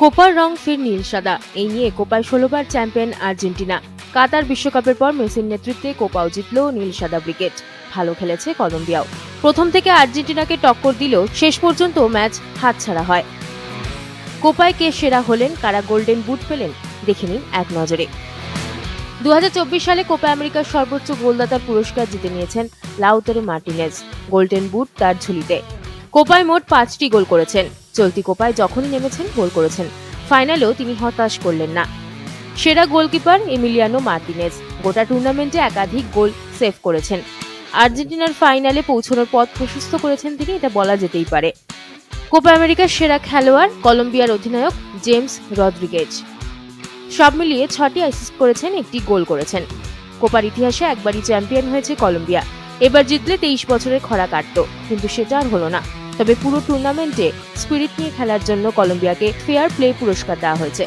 কোপার রং ফির নীল সাদা, এই নিয়ে কোপায় 16 বার চ্যাম্পিয়ন আর্জেন্টিনা। কাতার বিশ্বকাপের পর মেসির নেতৃত্বে কোপাও জিতল নীল সাদা ব্রিগেড। ভালো খেলেছে কলম্বিয়াও। প্রথম থেকে আর্জেন্টিনাকে টক্কর দিলেও শেষ পর্যন্ত ম্যাচ হাতছাড়া হয়। কোপায় কে সেরা হলেন, কারা গোল্ডেন বুট পেলেন, দেখে নিন এক নজরে। 2024 সালে কোপা আমেরিকার সর্বোচ্চ গোলদাতার পুরস্কার জিতে নিয়েছেন লাউতারো মার্টিনেজ। গোল্ডেন বুট তার ঝুলিতে। কোপায় মোট 5টি গোল করেছেন। চলতি কোপায় যখনই নেমেছেন গোল করেছেন। ফাইনালেও তিনি হতাশ করলেন না। সেরা গোলকিপার এমিলিয়ানো মার্টিনেজ। গোটা টুর্নামেন্টে একাধিক গোল সেভ করেছেন। আর্জেন্টিনার ফাইনালে পৌঁছানোর পথ প্রশস্ত করেছেন তিনি, এটা বলা যেতেই পারে। কোপা আমেরিকার সেরা খেলোয়াড় কলম্বিয়ার অধিনায়ক জেমস রদ্রিগেজ। সব মিলিয়ে 6টি অ্যাসিস্ট করেছেন, 1টি গোল করেছেন। কোপার ইতিহাসে একবারই চ্যাম্পিয়ন হয়েছে কলম্বিয়া। এবার জিতলে 23 বছরের খরা কাটত, কিন্তু সেটা আর হলো না। তবে পুরো টুর্নামেন্টে স্পিরিট নিয়ে খেলার জন্য কলম্বিয়াকে ফেয়ার প্লে পুরস্কার দেওয়া হয়েছে।